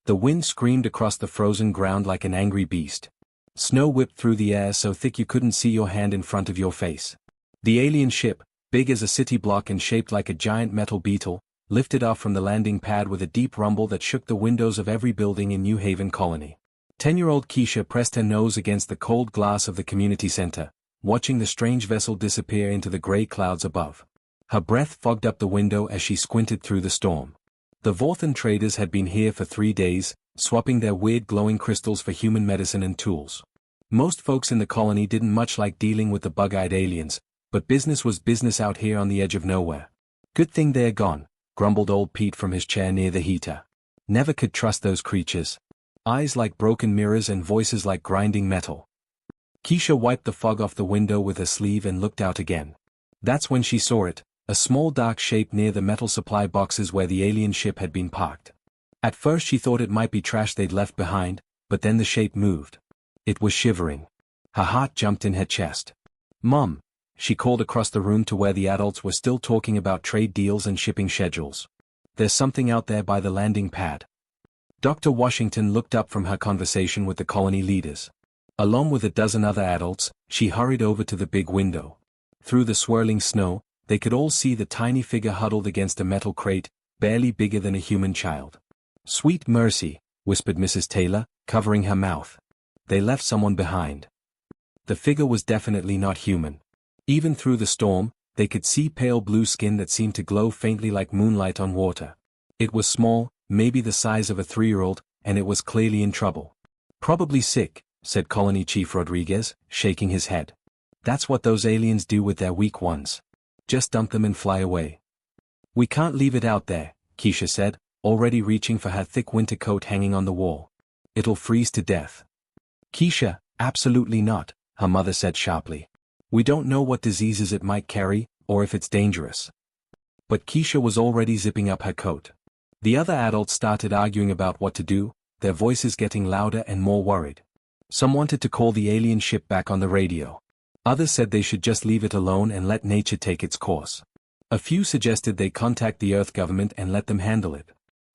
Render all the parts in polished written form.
The wind screamed across the frozen ground like an angry beast. Snow whipped through the air so thick you couldn't see your hand in front of your face. The alien ship, big as a city block and shaped like a giant metal beetle, lifted off from the landing pad with a deep rumble that shook the windows of every building in New Haven Colony. 10-year-old Keisha pressed her nose against the cold glass of the community center, watching the strange vessel disappear into the gray clouds above. Her breath fogged up the window as she squinted through the storm. The Vorthan traders had been here for 3 days, swapping their weird glowing crystals for human medicine and tools. Most folks in the colony didn't much like dealing with the bug-eyed aliens, but business was business out here on the edge of nowhere. Good thing they're gone, grumbled old Pete from his chair near the heater. Never could trust those creatures. Eyes like broken mirrors and voices like grinding metal. Keisha wiped the fog off the window with her sleeve and looked out again. That's when she saw it, a small dark shape near the metal supply boxes where the alien ship had been parked. At first she thought it might be trash they'd left behind, but then the shape moved. It was shivering. Her heart jumped in her chest. "Mom," she called across the room to where the adults were still talking about trade deals and shipping schedules. "There's something out there by the landing pad." Dr. Washington looked up from her conversation with the colony leaders. Along with a dozen other adults, she hurried over to the big window. Through the swirling snow, they could all see the tiny figure huddled against a metal crate, barely bigger than a human child. "Sweet mercy," whispered Mrs. Taylor, covering her mouth. "They left someone behind." The figure was definitely not human. Even through the storm, they could see pale blue skin that seemed to glow faintly like moonlight on water. It was small, maybe the size of a 3-year-old, and it was clearly in trouble. "Probably sick," said Colony Chief Rodriguez, shaking his head. "That's what those aliens do with their weak ones. Just dump them and fly away." "We can't leave it out there," Keisha said, already reaching for her thick winter coat hanging on the wall. "It'll freeze to death." "Keisha, absolutely not," her mother said sharply. "We don't know what diseases it might carry, or if it's dangerous." But Keisha was already zipping up her coat. The other adults started arguing about what to do, their voices getting louder and more worried. Some wanted to call the alien ship back on the radio. Others said they should just leave it alone and let nature take its course. A few suggested they contact the Earth government and let them handle it.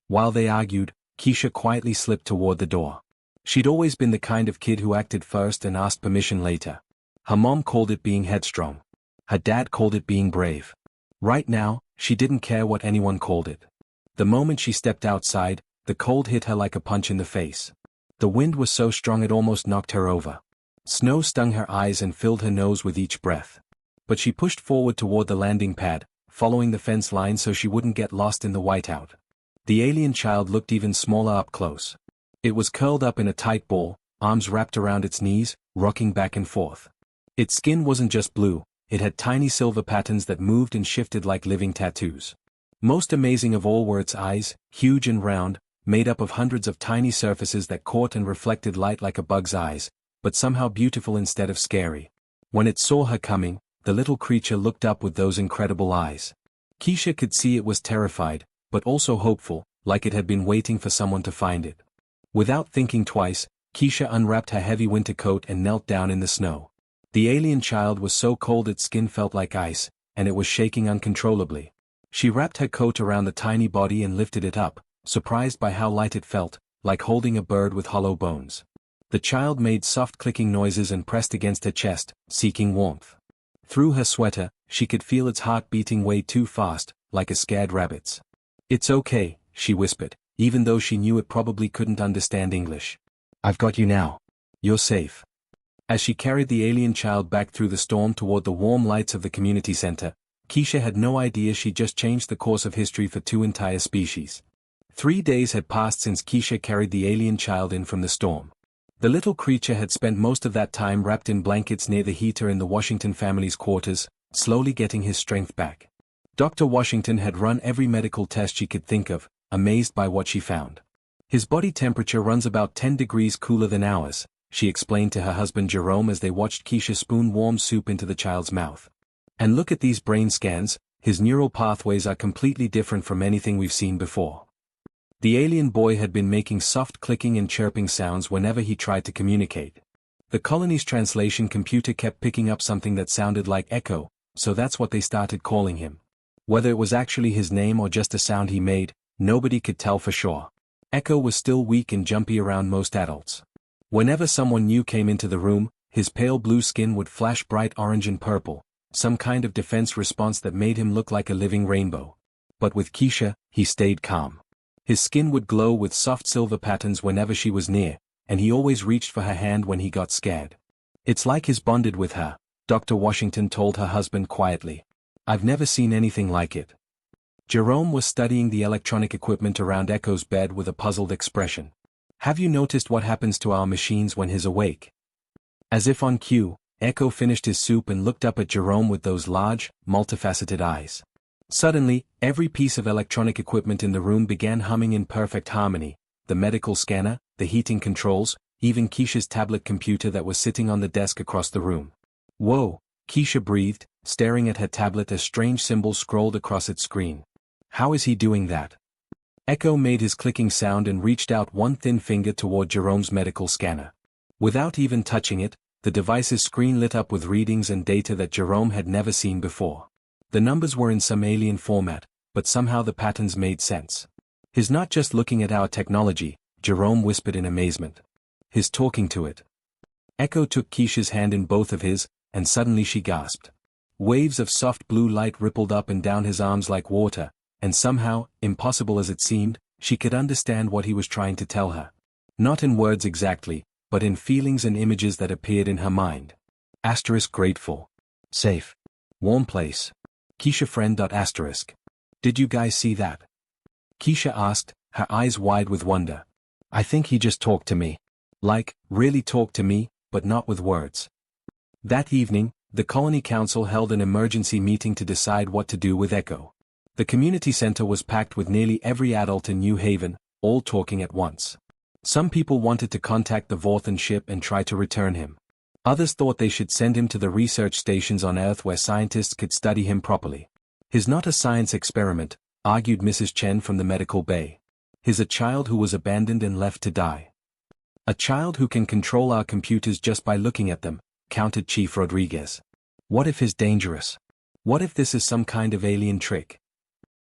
While they argued, Keisha quietly slipped toward the door. She'd always been the kind of kid who acted first and asked permission later. Her mom called it being headstrong. Her dad called it being brave. Right now, she didn't care what anyone called it. The moment she stepped outside, the cold hit her like a punch in the face. The wind was so strong it almost knocked her over. Snow stung her eyes and filled her nose with each breath. But she pushed forward toward the landing pad, following the fence line so she wouldn't get lost in the whiteout. The alien child looked even smaller up close. It was curled up in a tight ball, arms wrapped around its knees, rocking back and forth. Its skin wasn't just blue, it had tiny silver patterns that moved and shifted like living tattoos. Most amazing of all were its eyes, huge and round, made up of hundreds of tiny surfaces that caught and reflected light like a bug's eyes, but somehow beautiful instead of scary. When it saw her coming, the little creature looked up with those incredible eyes. Keisha could see it was terrified, but also hopeful, like it had been waiting for someone to find it. Without thinking twice, Keisha unwrapped her heavy winter coat and knelt down in the snow. The alien child was so cold its skin felt like ice, and it was shaking uncontrollably. She wrapped her coat around the tiny body and lifted it up, surprised by how light it felt, like holding a bird with hollow bones. The child made soft clicking noises and pressed against her chest, seeking warmth. Through her sweater, she could feel its heart beating way too fast, like a scared rabbit's. "It's okay," she whispered, even though she knew it probably couldn't understand English. "I've got you now. You're safe." As she carried the alien child back through the storm toward the warm lights of the community center, Keisha had no idea she'd just changed the course of history for 2 entire species. 3 days had passed since Keisha carried the alien child in from the storm. The little creature had spent most of that time wrapped in blankets near the heater in the Washington family's quarters, slowly getting his strength back. Dr. Washington had run every medical test she could think of, amazed by what she found. "His body temperature runs about 10 degrees cooler than ours," she explained to her husband Jerome as they watched Keisha spoon warm soup into the child's mouth. "And look at these brain scans, his neural pathways are completely different from anything we've seen before." The alien boy had been making soft clicking and chirping sounds whenever he tried to communicate. The colony's translation computer kept picking up something that sounded like echo, so that's what they started calling him. Whether it was actually his name or just a sound he made, nobody could tell for sure. Echo was still weak and jumpy around most adults. Whenever someone new came into the room, his pale blue skin would flash bright orange and purple, some kind of defense response that made him look like a living rainbow. But with Keisha, he stayed calm. His skin would glow with soft silver patterns whenever she was near, and he always reached for her hand when he got scared. It's like he's bonded with her, Dr. Washington told her husband quietly. I've never seen anything like it. Jerome was studying the electronic equipment around Echo's bed with a puzzled expression. Have you noticed what happens to our machines when he's awake? As if on cue, Echo finished his soup and looked up at Jerome with those large, multifaceted eyes. Suddenly, every piece of electronic equipment in the room began humming in perfect harmony, the medical scanner, the heating controls, even Keisha's tablet computer that was sitting on the desk across the room. Whoa, Keisha breathed, staring at her tablet as strange symbols scrolled across its screen. How is he doing that? Echo made his clicking sound and reached out one thin finger toward Jerome's medical scanner. Without even touching it, the device's screen lit up with readings and data that Jerome had never seen before. The numbers were in some alien format, but somehow the patterns made sense. He's not just looking at our technology, Jerome whispered in amazement. He's talking to it. Echo took Keisha's hand in both of his, and suddenly she gasped. Waves of soft blue light rippled up and down his arms like water, and somehow, impossible as it seemed, she could understand what he was trying to tell her. Not in words exactly, but in feelings and images that appeared in her mind. Asterisk grateful. Safe. Warm place. Keisha friend. Asterisk. Did you guys see that? Keisha asked, her eyes wide with wonder. I think he just talked to me. Like, really talked to me, but not with words. That evening, the Colony Council held an emergency meeting to decide what to do with Echo. The community center was packed with nearly every adult in New Haven, all talking at once. Some people wanted to contact the Vorthan ship and try to return him. Others thought they should send him to the research stations on Earth where scientists could study him properly. He's not a science experiment, argued Mrs. Chen from the medical bay. He's a child who was abandoned and left to die. A child who can control our computers just by looking at them, countered Chief Rodriguez. What if he's dangerous? What if this is some kind of alien trick?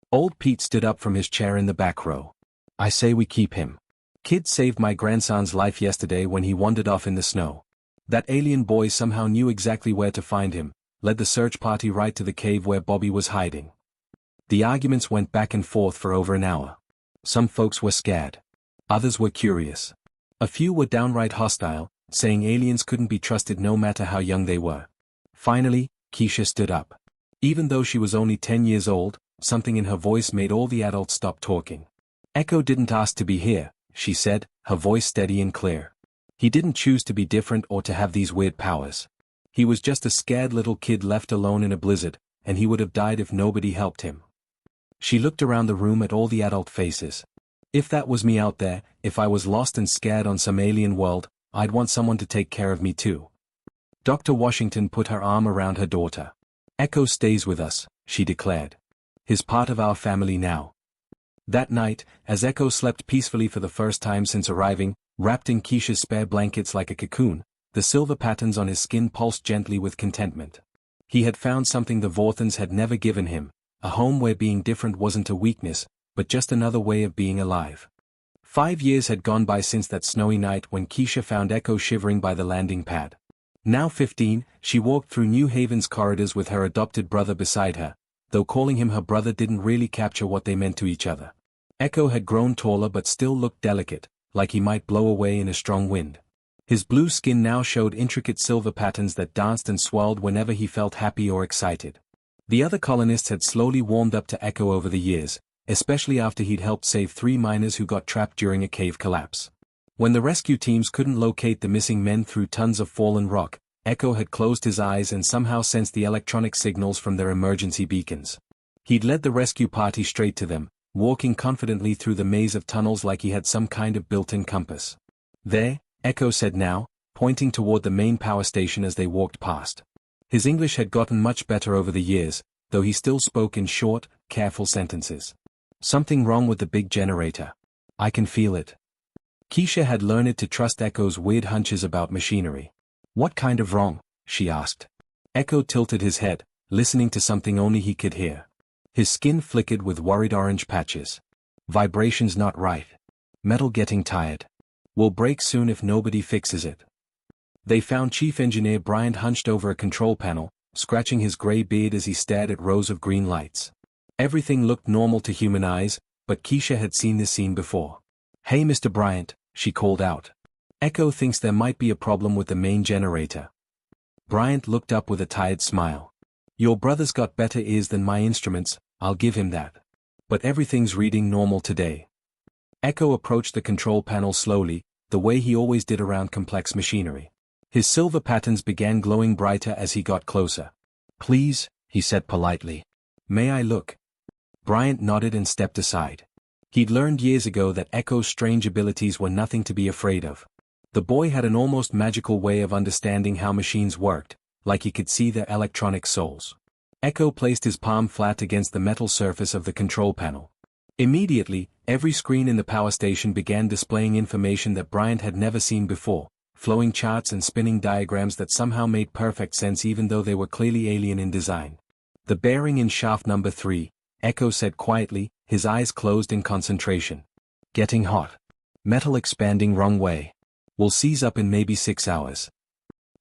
Old Pete stood up from his chair in the back row. I say we keep him. Kid saved my grandson's life yesterday when he wandered off in the snow. That alien boy somehow knew exactly where to find him, led the search party right to the cave where Bobby was hiding. The arguments went back and forth for over an hour. Some folks were scared. Others were curious. A few were downright hostile, saying aliens couldn't be trusted no matter how young they were. Finally, Keisha stood up. Even though she was only 10 years old, something in her voice made all the adults stop talking. Echo didn't ask to be here, she said, her voice steady and clear. He didn't choose to be different or to have these weird powers. He was just a scared little kid left alone in a blizzard, and he would have died if nobody helped him. She looked around the room at all the adult faces. If that was me out there, if I was lost and scared on some alien world, I'd want someone to take care of me too. Dr. Washington put her arm around her daughter. Echo stays with us, she declared. He's part of our family now. That night, as Echo slept peacefully for the first time since arriving, wrapped in Keisha's spare blankets like a cocoon, the silver patterns on his skin pulsed gently with contentment. He had found something the Vorthans had never given him, a home where being different wasn't a weakness, but just another way of being alive. 5 years had gone by since that snowy night when Keisha found Echo shivering by the landing pad. Now 15, she walked through New Haven's corridors with her adopted brother beside her, though calling him her brother didn't really capture what they meant to each other. Echo had grown taller but still looked delicate, like he might blow away in a strong wind. His blue skin now showed intricate silver patterns that danced and swirled whenever he felt happy or excited. The other colonists had slowly warmed up to Echo over the years, especially after he'd helped save 3 miners who got trapped during a cave collapse. When the rescue teams couldn't locate the missing men through tons of fallen rock, Echo had closed his eyes and somehow sensed the electronic signals from their emergency beacons. He'd led the rescue party straight to them, walking confidently through the maze of tunnels like he had some kind of built-in compass. There, Echo said now, pointing toward the main power station as they walked past. His English had gotten much better over the years, though he still spoke in short, careful sentences. Something wrong with the big generator. I can feel it. Keisha had learned to trust Echo's weird hunches about machinery. What kind of wrong? She asked. Echo tilted his head, listening to something only he could hear. His skin flickered with worried orange patches. Vibrations not right. Metal getting tired. Will break soon if nobody fixes it. They found Chief Engineer Bryant hunched over a control panel, scratching his gray beard as he stared at rows of green lights. Everything looked normal to human eyes, but Keisha had seen this scene before. "Hey Mr. Bryant," she called out. "Echo thinks there might be a problem with the main generator." Bryant looked up with a tired smile. "Your brother's got better ears than my instruments, I'll give him that. But everything's reading normal today." Echo approached the control panel slowly, the way he always did around complex machinery. His silver patterns began glowing brighter as he got closer. "Please," he said politely. "May I look?" Bryant nodded and stepped aside. He'd learned years ago that Echo's strange abilities were nothing to be afraid of. The boy had an almost magical way of understanding how machines worked, like he could see their electronic souls. Echo placed his palm flat against the metal surface of the control panel. Immediately, every screen in the power station began displaying information that Bryant had never seen before, flowing charts and spinning diagrams that somehow made perfect sense even though they were clearly alien in design. "The bearing in shaft number 3, Echo said quietly, his eyes closed in concentration. "Getting hot. Metal expanding wrong way. Will seize up in maybe 6 hours."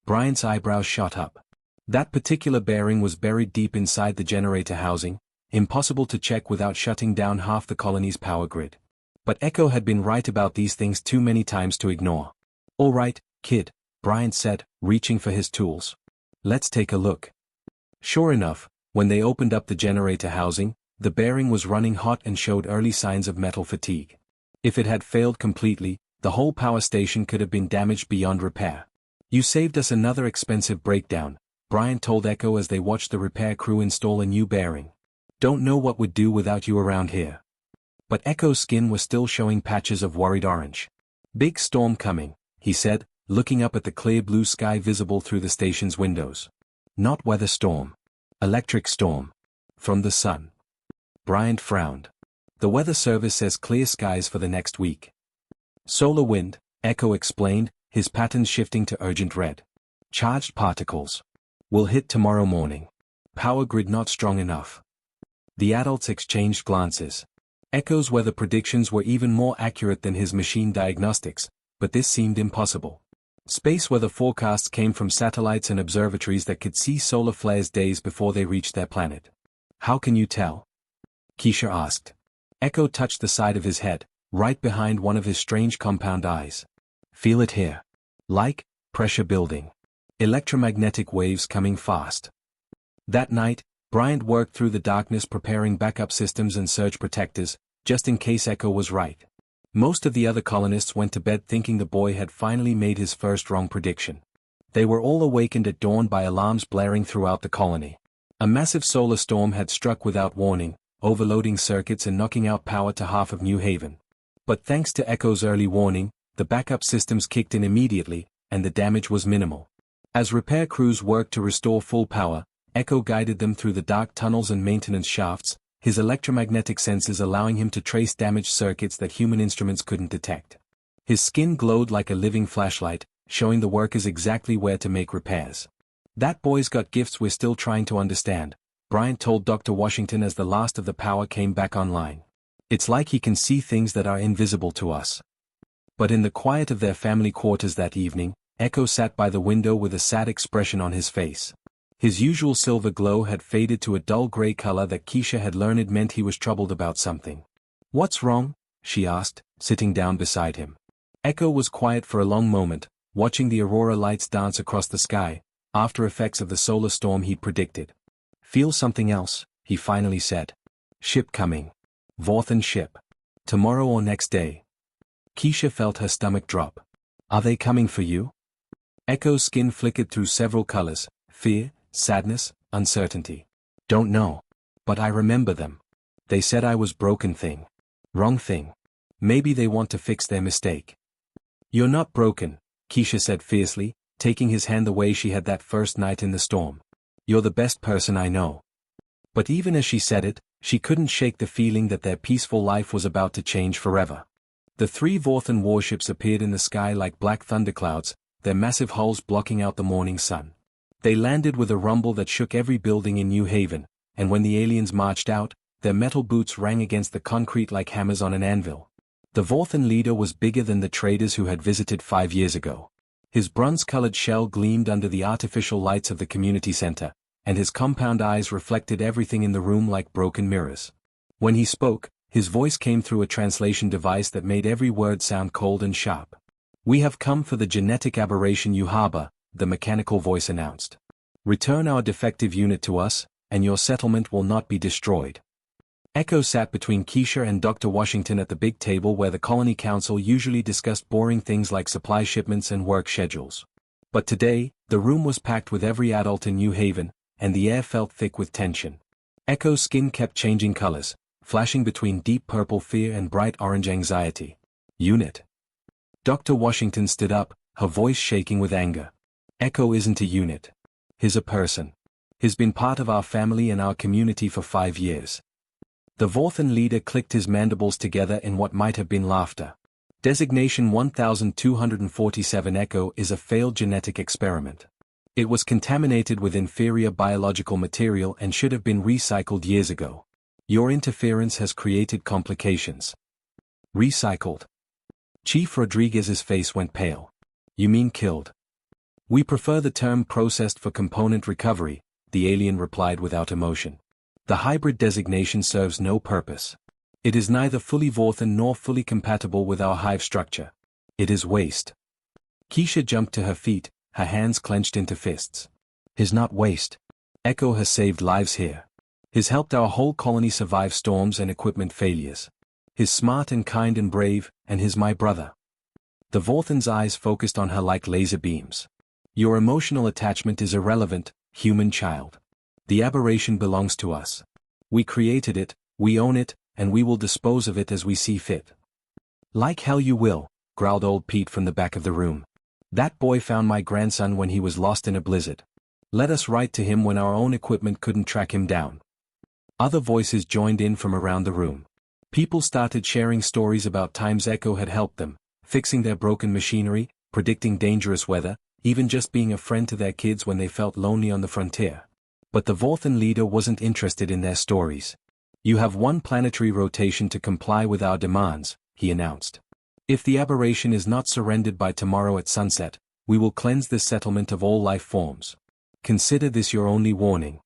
Bryant's eyebrows shot up. That particular bearing was buried deep inside the generator housing, impossible to check without shutting down half the colony's power grid. But Echo had been right about these things too many times to ignore. "All right, kid," Bryant said, reaching for his tools. "Let's take a look." Sure enough, when they opened up the generator housing, the bearing was running hot and showed early signs of metal fatigue. If it had failed completely, the whole power station could have been damaged beyond repair. "You saved us another expensive breakdown," Bryant told Echo as they watched the repair crew install a new bearing. "Don't know what we'd do without you around here." But Echo's skin was still showing patches of worried orange. "Big storm coming," he said, looking up at the clear blue sky visible through the station's windows. "Not weather storm. Electric storm. From the sun." Bryant frowned. "The weather service says clear skies for the next week." "Solar wind," Echo explained, his patterns shifting to urgent red. "Charged particles. Will hit tomorrow morning. Power grid not strong enough." The adults exchanged glances. Echo's weather predictions were even more accurate than his machine diagnostics, but this seemed impossible. Space weather forecasts came from satellites and observatories that could see solar flares days before they reached their planet. "How can you tell?" Keisha asked. Echo touched the side of his head, right behind one of his strange compound eyes. "Feel it here. Like, pressure building. Electromagnetic waves coming fast." That night, Bryant worked through the darkness preparing backup systems and surge protectors, just in case Echo was right. Most of the other colonists went to bed thinking the boy had finally made his first wrong prediction. They were all awakened at dawn by alarms blaring throughout the colony. A massive solar storm had struck without warning, overloading circuits and knocking out power to half of New Haven. But thanks to Echo's early warning, the backup systems kicked in immediately, and the damage was minimal. As repair crews worked to restore full power, Echo guided them through the dark tunnels and maintenance shafts, his electromagnetic sensors allowing him to trace damaged circuits that human instruments couldn't detect. His skin glowed like a living flashlight, showing the workers exactly where to make repairs. "That boy's got gifts we're still trying to understand," Bryant told Dr. Washington as the last of the power came back online. "It's like he can see things that are invisible to us." But in the quiet of their family quarters that evening, Echo sat by the window with a sad expression on his face. His usual silver glow had faded to a dull gray color that Keisha had learned meant he was troubled about something. "What's wrong?" she asked, sitting down beside him. Echo was quiet for a long moment, watching the aurora lights dance across the sky, after effects of the solar storm he predicted. "Feel something else," he finally said. "Ship coming. Vorthen ship. Tomorrow or next day." Keisha felt her stomach drop. "Are they coming for you?" Echo's skin flickered through several colors: fear, sadness, uncertainty. "Don't know. But I remember them. They said I was broken thing. Wrong thing. Maybe they want to fix their mistake." "You're not broken," Keisha said fiercely, taking his hand the way she had that first night in the storm. "You're the best person I know." But even as she said it, she couldn't shake the feeling that their peaceful life was about to change forever. The 3 Vorthen warships appeared in the sky like black thunderclouds, their massive hulls blocking out the morning sun. They landed with a rumble that shook every building in New Haven, and when the aliens marched out, their metal boots rang against the concrete like hammers on an anvil. The Vorthan leader was bigger than the traders who had visited 5 years ago. His bronze-colored shell gleamed under the artificial lights of the community center, and his compound eyes reflected everything in the room like broken mirrors. When he spoke, his voice came through a translation device that made every word sound cold and sharp. "We have come for the genetic aberration you harbor," the mechanical voice announced. "Return our defective unit to us, and your settlement will not be destroyed." Echo sat between Keisha and Dr. Washington at the big table where the Colony Council usually discussed boring things like supply shipments and work schedules. But today, the room was packed with every adult in New Haven, and the air felt thick with tension. Echo's skin kept changing colors, flashing between deep purple fear and bright orange anxiety. "Unit." Dr. Washington stood up, her voice shaking with anger. "Echo isn't a unit. He's a person. He's been part of our family and our community for 5 years. The Vorthan leader clicked his mandibles together in what might have been laughter. Designation 1247 Echo is a failed genetic experiment. It was contaminated with inferior biological material and should have been recycled years ago. Your interference has created complications. Recycled. Chief Rodriguez's face went pale. "You mean killed?" "We prefer the term processed for component recovery," the alien replied without emotion. "The hybrid designation serves no purpose. It is neither fully Vorthan nor fully compatible with our hive structure. It is waste." Keisha jumped to her feet, her hands clenched into fists. "He's not waste. Echo has saved lives here. He's helped our whole colony survive storms and equipment failures. He's smart and kind and brave, and he's my brother." The Vorthan's eyes focused on her like laser beams. "Your emotional attachment is irrelevant, human child. The aberration belongs to us. We created it, we own it, and we will dispose of it as we see fit." "Like hell you will," growled old Pete from the back of the room. "That boy found my grandson when he was lost in a blizzard. Let us write to him when our own equipment couldn't track him down." Other voices joined in from around the room. People started sharing stories about times Echo had helped them, fixing their broken machinery, predicting dangerous weather, even just being a friend to their kids when they felt lonely on the frontier. But the Vorthan leader wasn't interested in their stories. "You have 1 planetary rotation to comply with our demands," he announced. "If the aberration is not surrendered by tomorrow at sunset, we will cleanse this settlement of all life forms. Consider this your only warning."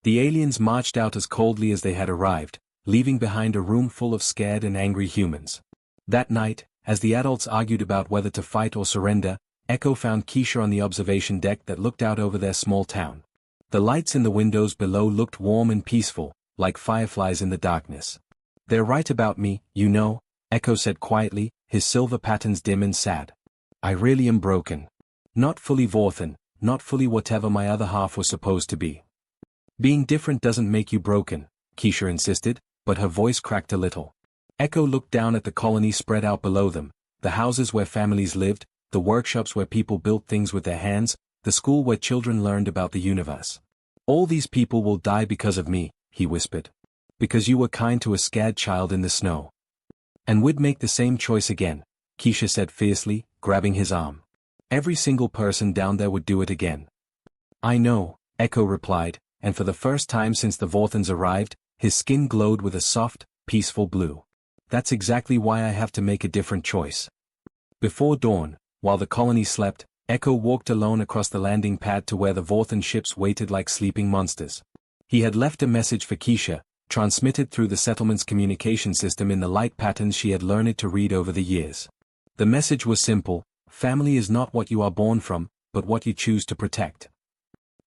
The aliens marched out as coldly as they had arrived, leaving behind a room full of scared and angry humans. That night, as the adults argued about whether to fight or surrender, Echo found Keisha on the observation deck that looked out over their small town. The lights in the windows below looked warm and peaceful, like fireflies in the darkness. "They're right about me, you know," Echo said quietly, his silver patterns dim and sad. "I really am broken. Not fully Vorthan, not fully whatever my other half was supposed to be." "Being different doesn't make you broken," Keisha insisted, but her voice cracked a little. Echo looked down at the colony spread out below them, the houses where families lived, the workshops where people built things with their hands, the school where children learned about the universe. "All these people will die because of me," he whispered. "Because you were kind to a scared child in the snow." "And we'd make the same choice again," Keisha said fiercely, grabbing his arm. "Every single person down there would do it again." "I know," Echo replied, and for the first time since the Vorthans arrived, his skin glowed with a soft, peaceful blue. "That's exactly why I have to make a different choice." Before dawn, while the colony slept, Echo walked alone across the landing pad to where the Vorthan ships waited like sleeping monsters. He had left a message for Keisha, transmitted through the settlement's communication system in the light patterns she had learned to read over the years. The message was simple: family is not what you are born from, but what you choose to protect.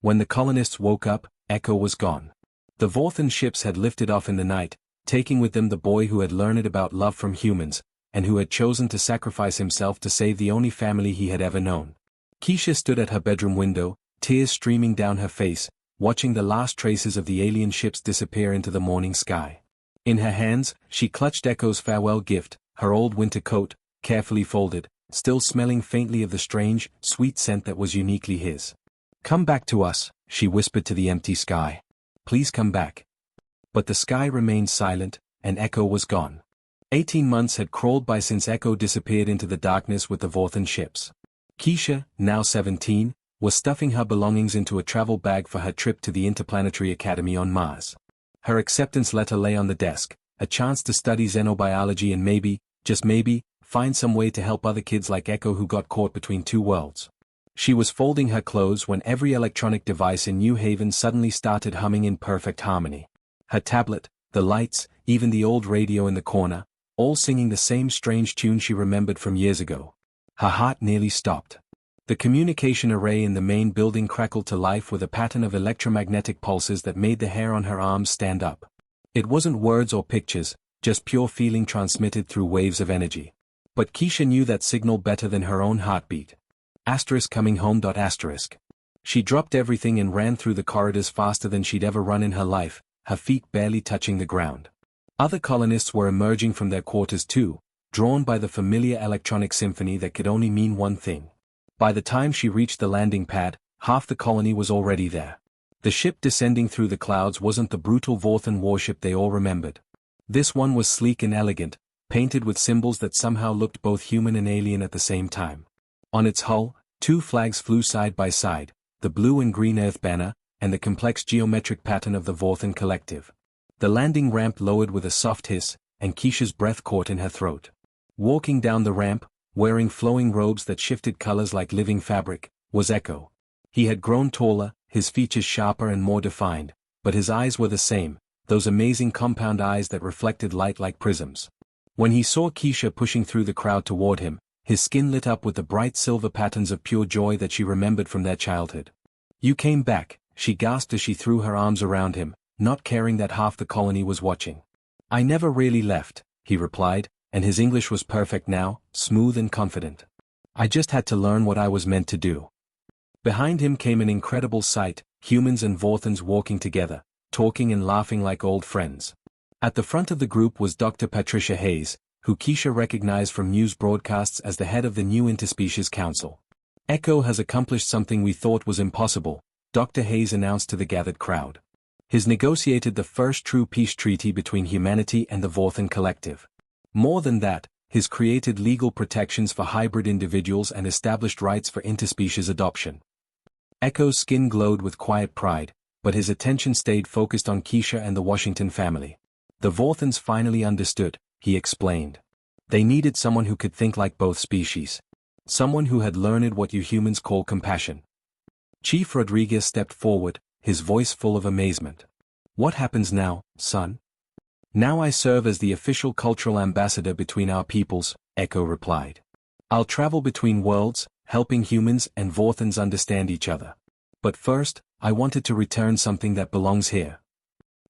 When the colonists woke up, Echo was gone. The Vorthan ships had lifted off in the night, taking with them the boy who had learned about love from humans, and who had chosen to sacrifice himself to save the only family he had ever known. Keisha stood at her bedroom window, tears streaming down her face, watching the last traces of the alien ships disappear into the morning sky. In her hands, she clutched Echo's farewell gift, her old winter coat, carefully folded, still smelling faintly of the strange, sweet scent that was uniquely his. "Come back to us," she whispered to the empty sky. "Please come back." But the sky remained silent, and Echo was gone. 18 months had crawled by since Echo disappeared into the darkness with the Vorthan ships. Keisha, now 17, was stuffing her belongings into a travel bag for her trip to the Interplanetary Academy on Mars. Her acceptance letter lay on the desk, a chance to study xenobiology and maybe, just maybe, find some way to help other kids like Echo who got caught between two worlds. She was folding her clothes when every electronic device in New Haven suddenly started humming in perfect harmony. Her tablet, the lights, even the old radio in the corner, all singing the same strange tune she remembered from years ago. Her heart nearly stopped. The communication array in the main building crackled to life with a pattern of electromagnetic pulses that made the hair on her arms stand up. It wasn't words or pictures, just pure feeling transmitted through waves of energy. But Keisha knew that signal better than her own heartbeat. Coming home. She dropped everything and ran through the corridors faster than she'd ever run in her life, her feet barely touching the ground. Other colonists were emerging from their quarters too, drawn by the familiar electronic symphony that could only mean one thing. By the time she reached the landing pad, half the colony was already there. The ship descending through the clouds wasn't the brutal Vorthan warship they all remembered. This one was sleek and elegant, painted with symbols that somehow looked both human and alien at the same time. On its hull, two flags flew side by side, the blue and green Earth banner, and the complex geometric pattern of the Vorthan collective. The landing ramp lowered with a soft hiss, and Keisha's breath caught in her throat. Walking down the ramp, wearing flowing robes that shifted colors like living fabric, was Echo. He had grown taller, his features sharper and more defined, but his eyes were the same, those amazing compound eyes that reflected light like prisms. When he saw Keisha pushing through the crowd toward him, his skin lit up with the bright silver patterns of pure joy that she remembered from their childhood. "You came back," she gasped as she threw her arms around him, not caring that half the colony was watching. "I never really left," he replied, and his English was perfect now, smooth and confident. "I just had to learn what I was meant to do." Behind him came an incredible sight, humans and Vorthans walking together, talking and laughing like old friends. At the front of the group was Dr. Patricia Hayes, who Keisha recognized from news broadcasts as the head of the new Interspecies Council. "Echo has accomplished something we thought was impossible," Dr. Hayes announced to the gathered crowd. "He's negotiated the first true peace treaty between humanity and the Vorthan collective. More than that, he's created legal protections for hybrid individuals and established rights for interspecies adoption." Echo's skin glowed with quiet pride, but his attention stayed focused on Keisha and the Washington family. "The Vorthans finally understood," he explained. "They needed someone who could think like both species. Someone who had learned what you humans call compassion." Chief Rodriguez stepped forward, his voice full of amazement. "What happens now, son?" "Now I serve as the official cultural ambassador between our peoples," Echo replied. "I'll travel between worlds, helping humans and Vorthans understand each other. But first, I wanted to return something that belongs here."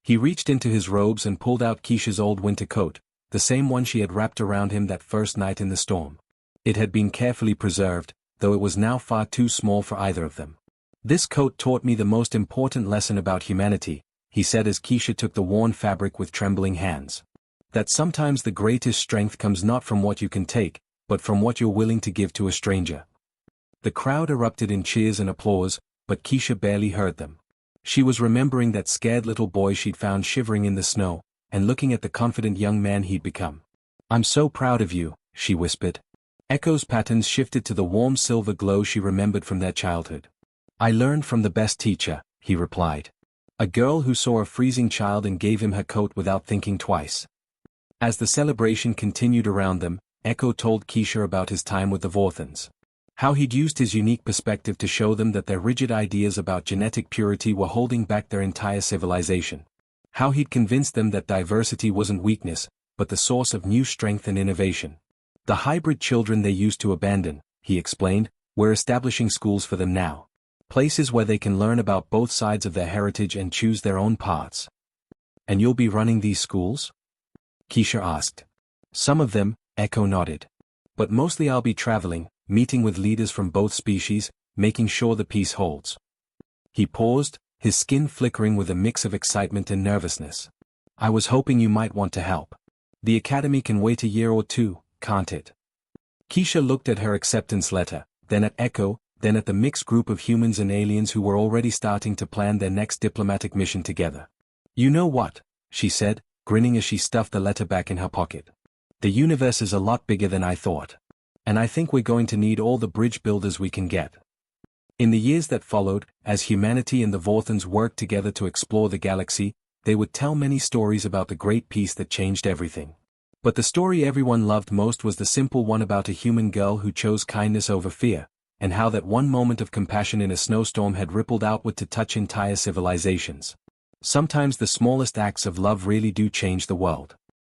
He reached into his robes and pulled out Keisha's old winter coat, the same one she had wrapped around him that first night in the storm. It had been carefully preserved, though it was now far too small for either of them. "This coat taught me the most important lesson about humanity," he said as Keisha took the worn fabric with trembling hands. "That sometimes the greatest strength comes not from what you can take, but from what you're willing to give to a stranger." The crowd erupted in cheers and applause, but Keisha barely heard them. She was remembering that scared little boy she'd found shivering in the snow, and looking at the confident young man he'd become. "I'm so proud of you," she whispered. Echo's patterns shifted to the warm silver glow she remembered from their childhood. "I learned from the best teacher," he replied. "A girl who saw a freezing child and gave him her coat without thinking twice." As the celebration continued around them, Echo told Keisha about his time with the Vorthans. How he'd used his unique perspective to show them that their rigid ideas about genetic purity were holding back their entire civilization. How he'd convinced them that diversity wasn't weakness, but the source of new strength and innovation. "The hybrid children they used to abandon," he explained, "we're establishing schools for them now. Places where they can learn about both sides of their heritage and choose their own paths." "And you'll be running these schools?" Keisha asked. "Some of them," Echo nodded. "But mostly I'll be traveling, meeting with leaders from both species, making sure the peace holds." He paused, his skin flickering with a mix of excitement and nervousness. "I was hoping you might want to help. The academy can wait a year or two, can't it?" Keisha looked at her acceptance letter, then at Echo, then at the mixed group of humans and aliens who were already starting to plan their next diplomatic mission together. "You know what?" she said, grinning as she stuffed the letter back in her pocket. "The universe is a lot bigger than I thought. And I think we're going to need all the bridge builders we can get." In the years that followed, as humanity and the Vorthans worked together to explore the galaxy, they would tell many stories about the great peace that changed everything. But the story everyone loved most was the simple one about a human girl who chose kindness over fear, and how that one moment of compassion in a snowstorm had rippled outward to touch entire civilizations. Sometimes the smallest acts of love really do change the world.